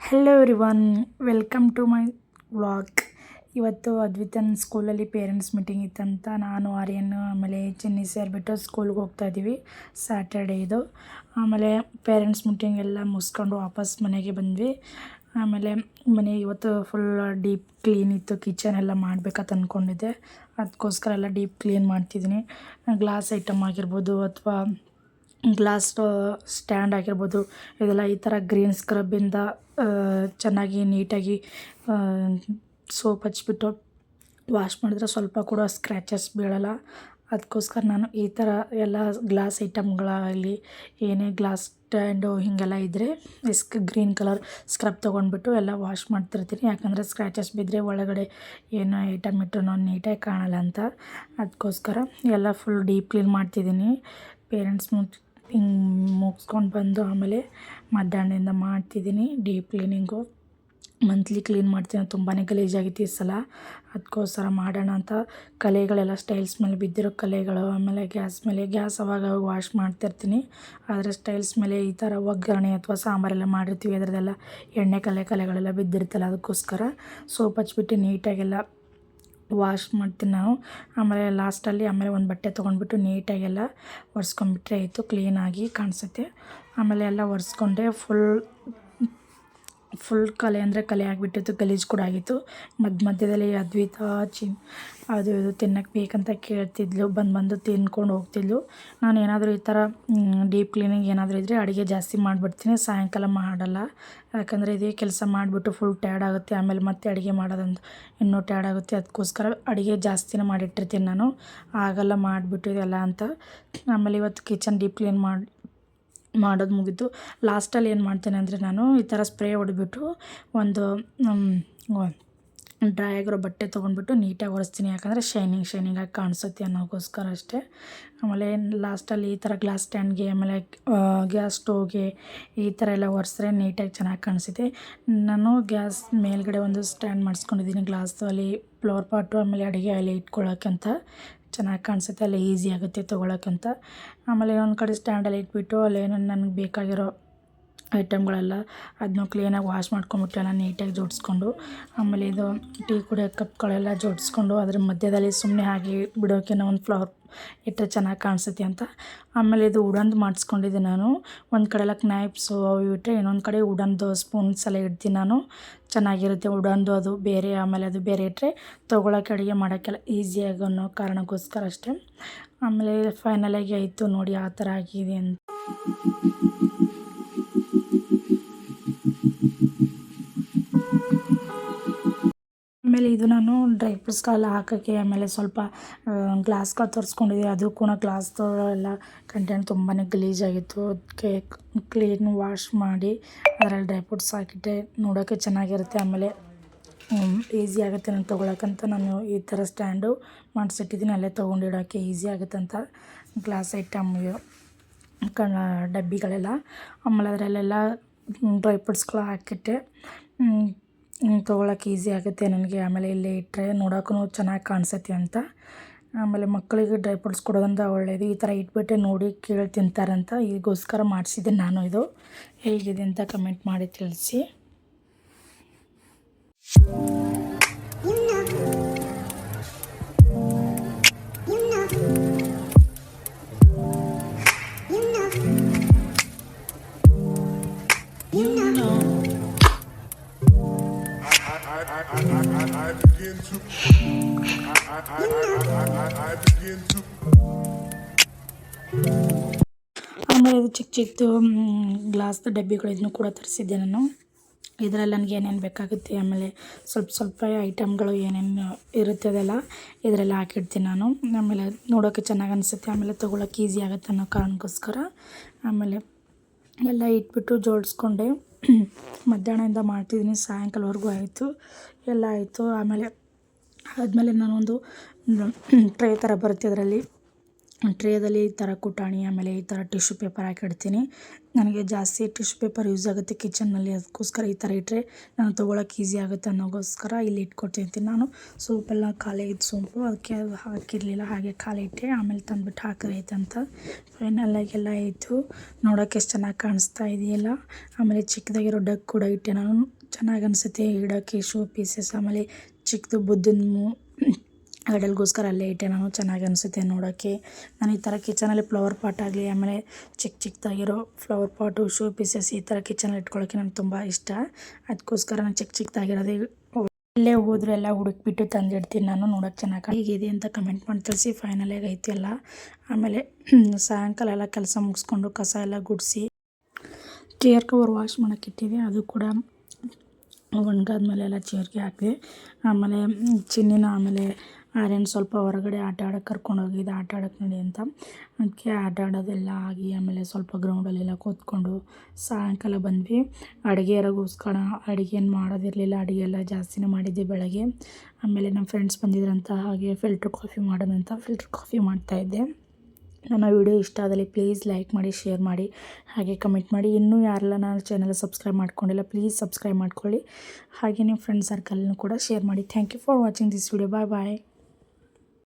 Hello everyone, welcome to my vlog. ಇವತ್ತು ಅದ್ವಿತನ್ ಸ್ಕೂಲಲ್ಲಿ parents meeting ಇತ್ತಂತ ನಾನು ಆರ್ಯನ್ ಆಮೇಲೆ ಚಿನ್ನಿ ಸೇರಿಬಿಟ್ಟು ಸ್ಕೂಲ್ಗೆ ಹೋಗ್ತಾ ಇದ್ದೀವಿ. ಸ್ಯಾಟರ್ಡೇ ಇದು. ಆಮೇಲೆ ಪೇರೆಂಟ್ಸ್ ಮೀಟಿಂಗ್ ಎಲ್ಲ ಮುಗಿಸ್ಕೊಂಡು ವಾಪಸ್ ಮನೆಗೆ ಬಂದ್ವಿ. ಆಮೇಲೆ ಮನೆ ಇವತ್ತು ಫುಲ್ ಡೀಪ್ ಕ್ಲೀನ್ ಇತ್ತು. ಕಿಚನ್ ಎಲ್ಲ ಮಾಡಬೇಕಂತ ಅಂದ್ಕೊಂಡಿದ್ದೆ, ಅದಕ್ಕೋಸ್ಕರ ಎಲ್ಲ ಡೀಪ್ ಕ್ಲೀನ್ ಮಾಡ್ತಿದ್ದೀನಿ. ಗ್ಲಾಸ್ ಐಟಮ್ ಆಗಿರ್ಬೋದು ಅಥವಾ ಗ್ಲಾಸ್ ಸ್ಟ್ಯಾಂಡ್ ಆಗಿರ್ಬೋದು, ಇದೆಲ್ಲ ಈ ಥರ ಗ್ರೀನ್ ಸ್ಕ್ರಬ್ಬಿಂದ ಚೆನ್ನಾಗಿ ನೀಟಾಗಿ ಸೋಪ್ ಹಚ್ಬಿಟ್ಟು ವಾಶ್ ಮಾಡಿದ್ರೆ ಸ್ವಲ್ಪ ಕೂಡ ಸ್ಕ್ರ್ಯಾಚಸ್ ಬೀಳಲ್ಲ. ಅದಕ್ಕೋಸ್ಕರ ನಾನು ಈ ಥರ ಎಲ್ಲ ಗ್ಲಾಸ್ ಐಟಮ್ಗಳಾಗಲಿ ಏನೇ ಗ್ಲಾಸ್ ಸ್ಟ್ಯಾಂಡು ಹೀಗೆಲ್ಲ ಇದ್ದರೆ ಗ್ರೀನ್ ಕಲರ್ ಸ್ಕ್ರಬ್ ತೊಗೊಂಡ್ಬಿಟ್ಟು ಎಲ್ಲ ವಾಶ್ ಮಾಡ್ತಿರ್ತೀನಿ. ಯಾಕಂದರೆ ಸ್ಕ್ರ್ಯಾಚಸ್ ಬಿದ್ದರೆ ಒಳಗಡೆ ಏನೋ ಐಟಮ್ ಇಟ್ಟರು ನೀಟಾಗಿ ಕಾಣಲ್ಲ ಅಂತ. ಅದಕ್ಕೋಸ್ಕರ ಎಲ್ಲ ಫುಲ್ ಡೀಪ್ ಕ್ಲೀನ್ ಮಾಡ್ತಿದ್ದೀನಿ. ಪೇರೆಂಟ್ಸ್ ಮುಗಿಸ್ಕೊಂಡು ಬಂದು ಆಮೇಲೆ ಮಧ್ಯಾಹ್ನದಿಂದ ಮಾಡ್ತಿದ್ದೀನಿ ಡೀಪ್ ಕ್ಲೀನಿಂಗು. ಮಂತ್ಲಿ ಕ್ಲೀನ್ ಮಾಡ್ತೀನಿ, ತುಂಬಾ ಗಲೀಜಾಗಿತ್ತು ಈ ಸಲ. ಅದಕ್ಕೋಸ್ಕರ ಮಾಡೋಣ ಅಂತ ಕಲೆಗಳೆಲ್ಲ ಸ್ಟೈಲ್ಸ್ ಮೇಲೆ ಬಿದ್ದಿರೋ ಕಲೆಗಳು, ಆಮೇಲೆ ಗ್ಯಾಸ್ ಅವಾಗ ವಾಶ್ ಮಾಡ್ತಿರ್ತೀನಿ. ಆದರೆ ಸ್ಟೈಲ್ಸ್ ಮೇಲೆ ಈ ಥರ ಒಗ್ಗರಣೆ ಅಥವಾ ಸಾಂಬಾರೆಲ್ಲ ಮಾಡಿರ್ತೀವಿ, ಅದರದ್ದೆಲ್ಲ ಎಣ್ಣೆ ಕಲೆಗಳೆಲ್ಲ ಬಿದ್ದಿರ್ತಲ್ಲ, ಅದಕ್ಕೋಸ್ಕರ ಸೋಪ್ ಹಚ್ಬಿಟ್ಟು ನೀಟಾಗೆಲ್ಲ ವಾಶ್ ಮಾಡ್ತೀನಿ ನಾನು. ಆಮೇಲೆ ಲಾಸ್ಟಲ್ಲಿ ಒಂದು ಬಟ್ಟೆ ತೊಗೊಂಡ್ಬಿಟ್ಟು ನೀಟಾಗೆಲ್ಲ ಒರೆಸ್ಕೊಂಡ್ಬಿಟ್ರೆ ಆಯಿತು, ಕ್ಲೀನಾಗಿ ಕಾಣಿಸುತ್ತೆ. ಆಮೇಲೆ ಎಲ್ಲ ಒರೆಸ್ಕೊಂಡೆ. ಫುಲ್ ಕಲೆ ಅಂದರೆ ಕಲೆ ಆಗಿಬಿಟ್ಟಿತ್ತು, ಗಲೀಜು ಕೂಡ ಆಗಿತ್ತು. ಮಧ್ಯದಲ್ಲಿ ಅದ್ವಿತ ಅದು ಇದು ತಿನ್ನಕ್ಕೆ ಬೇಕಂತ ಕೇಳ್ತಿದ್ಲು, ಬಂದು ತಿನ್ಕೊಂಡು ಹೋಗ್ತಿದ್ಲು. ನಾನು ಏನಾದರೂ ಈ ಥರ ಡೀಪ್ ಕ್ಲೀನಿಂಗ್ ಏನಾದರೂ ಇದ್ದರೆ ಅಡುಗೆ ಜಾಸ್ತಿ ಮಾಡಿಬಿಡ್ತೀನಿ, ಸಾಯಂಕಾಲ ಮಾಡಲ್ಲ. ಯಾಕಂದರೆ ಇದೇ ಕೆಲಸ ಮಾಡಿಬಿಟ್ಟು ಫುಲ್ ಟಯರ್ಡ್ ಆಗುತ್ತೆ, ಆಮೇಲೆ ಮತ್ತೆ ಅಡುಗೆ ಮಾಡೋದಂತ ಇನ್ನೂ ಟಯರ್ಡ್ ಆಗುತ್ತೆ. ಅದಕ್ಕೋಸ್ಕರ ಅಡುಗೆ ಜಾಸ್ತಿನೇ ಮಾಡಿಟ್ಟಿರ್ತೀನಿ ನಾನು, ಆಗಲ್ಲ ಮಾಡಿಬಿಟ್ಟು ಇದೆಲ್ಲ ಅಂತ. ಆಮೇಲೆ ಇವತ್ತು ಕಿಚನ್ ಡೀಪ್ ಕ್ಲೀನ್ ಮಾಡೋದು ಮುಗಿತು. ಲಾಸ್ಟಲ್ಲಿ ಏನು ಮಾಡ್ತೇನೆ ಅಂದರೆ ನಾನು ಈ ಥರ ಸ್ಪ್ರೇ ಹೊಡೆದ್ಬಿಟ್ಟು ಒಂದು ಡ್ರೈ ಆಗಿರೋ ಬಟ್ಟೆ ತೊಗೊಂಡ್ಬಿಟ್ಟು ನೀಟಾಗಿ ಒರೆಸ್ತೀನಿ. ಯಾಕಂದರೆ ಶೈನಿಂಗಾಗಿ ಕಾಣಿಸುತ್ತೆ ಅನ್ನೋಕ್ಕೋಸ್ಕರ ಅಷ್ಟೇ. ಆಮೇಲೆ ಲಾಸ್ಟಲ್ಲಿ ಈ ಥರ ಗ್ಲಾಸ್ ಸ್ಟ್ಯಾಂಡ್ಗೆ ಆಮೇಲೆ ಗ್ಯಾಸ್ ಸ್ಟೋವ್ಗೆ ಈ ಥರ ಎಲ್ಲ ಒರೆಸಿದ್ರೆ ನೀಟಾಗಿ ಚೆನ್ನಾಗಿ ಕಾಣಿಸುತ್ತೆ. ನಾನು ಗ್ಯಾಸ್ ಮೇಲ್ಗಡೆ ಒಂದು ಸ್ಟ್ಯಾಂಡ್ ಮಾಡಿಸ್ಕೊಂಡಿದ್ದೀನಿ ಗ್ಲಾಸ್ದು, ಅಲ್ಲಿ ಫ್ಲವರ್ ಪಾಟು ಆಮೇಲೆ ಅಡುಗೆ ಅಲ್ಲಿ ಇಟ್ಕೊಳ್ಳೋಕ್ಕಂತ ಚೆನ್ನಾಗಿ ಕಾಣಿಸುತ್ತೆ, ಅಲ್ಲಿ ಈಸಿ ಆಗುತ್ತೆ ತೊಗೊಳಕ್ಕಂತ. ಆಮೇಲೆ ಇನ್ನೊಂದು ಕಡೆ ಸ್ಟ್ಯಾಂಡಲ್ಲಿ ಇಟ್ಬಿಟ್ಟು ಅಲ್ಲೇನೋ ನನಗೆ ಬೇಕಾಗಿರೋ ಐಟಮ್ಗಳೆಲ್ಲ ಅದನ್ನು ಕ್ಲೀನಾಗಿ ವಾಶ್ ಮಾಡ್ಕೊಂಬಿಟ್ಟು ಎಲ್ಲ ನೀಟಾಗಿ ಜೋಡಿಸ್ಕೊಂಡು, ಆಮೇಲೆ ಇದು ಟೀ ಕುಡಿಯೋ ಕಪ್ಗಳೆಲ್ಲ ಜೋಡಿಸ್ಕೊಂಡು ಅದ್ರ ಮಧ್ಯದಲ್ಲಿ ಸುಮ್ಮನೆ ಹಾಗೆ ಬಿಡೋಕೆ ಒಂದು ಫ್ಲವರ್ ಇಟ್ಟರೆ ಚೆನ್ನಾಗಿ ಕಾಣಿಸುತ್ತೆ ಅಂತ. ಆಮೇಲೆ ಇದು ವುಡನ್ದು ಮಾಡಿಸ್ಕೊಂಡಿದ್ದೆ ನಾನು. ಒಂದು ಕಡೆ ಎಲ್ಲ ನೈಫ್ಸು ಅವು ಇಟ್ಟರೆ, ಇನ್ನೊಂದು ಕಡೆ ವುಡನ್ದು ಸ್ಪೂನ್ಸ್ ಎಲ್ಲ ಇಡ್ತೀನಿ ನಾನು, ಚೆನ್ನಾಗಿರುತ್ತೆ ವುಡನ್ದು ಅದು ಬೇರೆ. ಆಮೇಲೆ ಅದು ಬೇರೆ ಇಟ್ಟರೆ ತೊಗೊಳಕ್ಕೆ ಅಡುಗೆ ಮಾಡೋಕ್ಕೆಲ್ಲ ಈಸಿಯಾಗಿ ಅನ್ನೋ ಕಾರಣಕ್ಕೋಸ್ಕರ ಅಷ್ಟೇ. ಆಮೇಲೆ ಫೈನಲಾಗಿ ಆಯಿತು ನೋಡಿ, ಆ ಥರ ಆಗಿದೆ ಅಂತ. ಆಮೇಲೆ ಇದು ನಾನು ಡ್ರೈ ಫ್ರೂಟ್ಸ್ಗಳೆಲ್ಲ ಹಾಕೋಕ್ಕೆ, ಆಮೇಲೆ ಸ್ವಲ್ಪ ಗ್ಲಾಸ್ಗಳು ತರಿಸ್ಕೊಂಡಿದ್ದೆ, ಅದು ಕೂಡ ಗ್ಲಾಸ್ದು ಎಲ್ಲ ಕಂಟೆಂಟ್ ತುಂಬಾ ಗಲೀಜಾಗಿತ್ತು. ಅದಕ್ಕೆ ಕ್ಲೀನ್ ವಾಶ್ ಮಾಡಿ ಅದರಲ್ಲಿ ಡ್ರೈ ಫ್ರೂಟ್ಸ್ ಹಾಕಿಟ್ಟೆ, ನೋಡೋಕ್ಕೆ ಚೆನ್ನಾಗಿರುತ್ತೆ. ಆಮೇಲೆ ಈಸಿ ಆಗುತ್ತೆ ನಾನು ತೊಗೊಳಕ್ಕಂತ ನಾನು ಈ ಥರ ಸ್ಟ್ಯಾಂಡು ಮಾಡಿಸಿಟ್ಟಿದ್ದೀನಿ, ಅಲ್ಲೇ ತೊಗೊಂಡಿಡೋಕ್ಕೆ ಈಸಿ ಆಗುತ್ತೆ ಅಂತ. ಗ್ಲಾಸ್ ಐಟಮ್ ಡಬ್ಬಿಗಳೆಲ್ಲ, ಆಮೇಲೆ ಅದರಲ್ಲೆಲ್ಲ ಡ್ರೈ ಫ್ರೂಟ್ಸ್ಗಳು ಹಾಕಿಟ್ಟೆ, ತೊಗೊಳಕ್ಕೆ ಈಸಿ ಆಗುತ್ತೆ ನನಗೆ. ಆಮೇಲೆ ಇಲ್ಲೇ ಇಟ್ಟರೆ ನೋಡೋಕ್ಕೂ ಚೆನ್ನಾಗಿ ಕಾಣಿಸುತ್ತೆ ಅಂತ. ಆಮೇಲೆ ಮಕ್ಕಳಿಗೆ ಡ್ರೈ ಫ್ರೂಟ್ಸ್ ಕೊಡೋದ್ರಿಂದ ಒಳ್ಳೆಯದು, ಈ ಥರ ಇಟ್ಬಿಟ್ಟೆ ನೋಡಿ ಕೇಳಿ ತಿಂತಾರಂತ, ಈಗೋಸ್ಕರ ಮಾಡಿಸಿದ್ದೆ ನಾನು. ಇದು ಹೇಗಿದೆ ಅಂತ ಕಮೆಂಟ್ ಮಾಡಿ ತಿಳಿಸಿ. ಆಮೇಲೆ ಇದು ಚಿಕ್ಕದು ಗ್ಲಾಸ್ದು ಡಬ್ಬಿಗಳು ಇದನ್ನು ಕೂಡ ತರಿಸಿದ್ದೆ ನಾನು. ಇದರಲ್ಲಿ ನನಗೆ ಏನೇನು ಬೇಕಾಗುತ್ತೆ, ಆಮೇಲೆ ಸ್ವಲ್ಪ ಐಟಮ್ಗಳು ಏನೇನು ಇರುತ್ತೆ ಅದೆಲ್ಲ ಇದರಲ್ಲಿ ಹಾಕಿಡ್ತೀನಿ ನಾನು. ಆಮೇಲೆ ನೋಡೋಕ್ಕೆ ಚೆನ್ನಾಗಿ ಅನಿಸುತ್ತೆ, ಆಮೇಲೆ ತೊಗೊಳಕ್ಕೆ ಈಸಿ ಆಗುತ್ತೆ ಅನ್ನೋ ಕಾರಣಕ್ಕೋಸ್ಕರ. ಆಮೇಲೆ ಎಲ್ಲ ಇಟ್ಬಿಟ್ಟು ಜೋಡಿಸ್ಕೊಂಡೆ. ಮಧ್ಯಾಹ್ನದಿಂದ ಮಾಡ್ತಿದ್ದೀನಿ, ಸಾಯಂಕಾಲವರೆಗೂ ಆಯಿತು, ಎಲ್ಲ ಆಯಿತು. ಆಮೇಲೆ ನಾನೊಂದು ಟ್ರೇ ಥರ ಬರುತ್ತೆ, ಅದರಲ್ಲಿ ಟ್ರೇದಲ್ಲಿ ಈ ಥರ ಕುಟಾಣಿ ಆಮೇಲೆ ಈ ಥರ ಟಿಶ್ಯೂ ಪೇಪರ್ ಹಾಕಿಡ್ತೀನಿ. ನನಗೆ ಜಾಸ್ತಿ ಟಿಶ್ಯೂ ಪೇಪರ್ ಯೂಸ್ ಆಗುತ್ತೆ ಕಿಚನ್ನಲ್ಲಿ, ಅದಕ್ಕೋಸ್ಕರ ಈ ಥರ ಇಟ್ಟರೆ ನಾನು ತೊಗೊಳಕ್ಕೆ ಈಸಿ ಆಗುತ್ತೆ ಅನ್ನೋಗೋಸ್ಕರ ಇಲ್ಲಿ ಇಟ್ಕೊತಿರ್ತೀನಿ ನಾನು. ಸೋಪೆಲ್ಲ ಖಾಲಿ ಇತ್ತು ಸೋಪು, ಅದಕ್ಕೆ ಅದು ಹಾಕಿರಲಿಲ್ಲ, ಹಾಗೆ ಖಾಲಿ ಇಟ್ಟೆ. ಆಮೇಲೆ ತಂದುಬಿಟ್ಟು ಹಾಕಿರೈತೆ ಅಂತ ಫೈನಲಾಗೆಲ್ಲ ಆಯಿತು. ನೋಡೋಕೆ ಎಷ್ಟು ಚೆನ್ನಾಗಿ ಕಾಣಿಸ್ತಾ ಇದೆಯಲ್ಲ. ಆಮೇಲೆ ಚಿಕ್ಕದಾಗಿರೋ ಡಕ್ ಕೂಡ ಇಟ್ಟೆ ನಾನು, ಚೆನ್ನಾಗಿ ಅನಿಸುತ್ತೆ ಇಡೋಕ್ಕೆ ಶೋ ಪೀಸಸ್. ಆಮೇಲೆ ಚಿಕ್ಕದು ಬುದ್ಧನ ಐಡಲ್ಗೋಸ್ಕರ ಅಲ್ಲೇ ಇಟ್ಟೆ ನಾನು, ಚೆನ್ನಾಗಿ ಅನಿಸುತ್ತೆ ನೋಡೋಕ್ಕೆ. ನಾನು ಈ ಥರ ಕಿಚನಲ್ಲಿ ಫ್ಲವರ್ ಪಾಟ್ ಆಗಲಿ ಆಮೇಲೆ ಚಿಕ್ಕದಾಗಿರೋ ಫ್ಲವರ್ ಪಾಟು ಶೋ ಪೀಸಸ್ ಈ ಥರ ಕಿಚನಲ್ಲಿ ಇಟ್ಕೊಳ್ಳೋಕ್ಕೆ ನನಗೆ ತುಂಬ ಇಷ್ಟ. ಅದಕ್ಕೋಸ್ಕರ ನಾನು ಚಿಕ್ಕದಾಗಿರೋದೇ ಇಲ್ಲೇ ಹೋದ್ರೆ ಎಲ್ಲ ಹುಡುಕ್ಬಿಟ್ಟು ತಂದಿಡ್ತೀನಿ ನಾನು, ನೋಡೋಕ್ಕೆ ಚೆನ್ನಾಗಿ ಹೇಗಿದೆ ಅಂತ ಕಮೆಂಟ್ ಮಾಡಿ ತಿಳಿಸಿ. ಫೈನಲಾಗಿ ಐತಿ ಎಲ್ಲ. ಆಮೇಲೆ ಸಾಯಂಕಾಲ ಎಲ್ಲ ಕೆಲಸ ಮುಗಿಸ್ಕೊಂಡು ಕಸ ಎಲ್ಲ ಗುಡಿಸಿ ಚೇರ್ ಕವರ್ ವಾಶ್ ಮಾಡೋಕ್ಕೆ ಇಟ್ಟಿದ್ದೆ, ಅದು ಕೂಡ ಒಣಗಾದ್ಮೇಲೆ ಎಲ್ಲ ಚೇರ್ಗೆ ಹಾಕಿದೆ. ಆಮೇಲೆ ಚಿನ್ನಿನ ಆಮೇಲೆ ಆರ್ಯನ್ ಸ್ವಲ್ಪ ಹೊರಗಡೆ ಆಟ ಆಡೋಕ್ಕೆ ಕರ್ಕೊಂಡೋಗಿದ್ದೆ, ಆಟ ಆಡೋಕ್ಕೆ ನಡಿ ಅಂತ. ಅದಕ್ಕೆ ಆಟ ಆಡೋದೆಲ್ಲ ಆಗಿ ಆಮೇಲೆ ಸ್ವಲ್ಪ ಗ್ರೌಂಡಲ್ಲೆಲ್ಲ ಕೂತ್ಕೊಂಡು ಸಾಯಂಕಾಲ ಬಂದ್ವಿ. ಅಡುಗೆಗೋಸ್ಕರ ಅಡುಗೆ ಏನು ಮಾಡೋದಿರಲಿಲ್ಲ, ಅಡುಗೆ ಎಲ್ಲ ಜಾಸ್ತಿನೇ ಮಾಡಿದ್ದೆ ಬೆಳಗ್ಗೆ. ಆಮೇಲೆ ನಮ್ಮ ಫ್ರೆಂಡ್ಸ್ ಬಂದಿದ್ರಂತ, ಹಾಗೆ ಫಿಲ್ಟ್ರ್ ಕಾಫಿ ಮಾಡೋದಂತ ಫಿಲ್ಟ್ರ್ ಕಾಫಿ ಮಾಡ್ತಾಯಿದ್ದೆ. ನನ್ನ ವಿಡಿಯೋ ಇಷ್ಟ ಆದಲ್ಲಿ ಪ್ಲೀಸ್ ಲೈಕ್ ಮಾಡಿ, ಶೇರ್ ಮಾಡಿ, ಹಾಗೆ ಕಮೆಂಟ್ ಮಾಡಿ. ಇನ್ನೂ ಯಾರೆಲ್ಲ ನನ್ನ ಚಾನಲ್ ಸಬ್ಸ್ಕ್ರೈಬ್ ಮಾಡ್ಕೊಂಡಿಲ್ಲ ಪ್ಲೀಸ್ ಸಬ್ಸ್ಕ್ರೈಬ್ ಮಾಡ್ಕೊಳ್ಳಿ. ಹಾಗೆ ನಿಮ್ಮ ಫ್ರೆಂಡ್ ಸರ್ಕಲ್ನೂ ಕೂಡ ಶೇರ್ ಮಾಡಿ. Thank you for watching this video. Bye bye.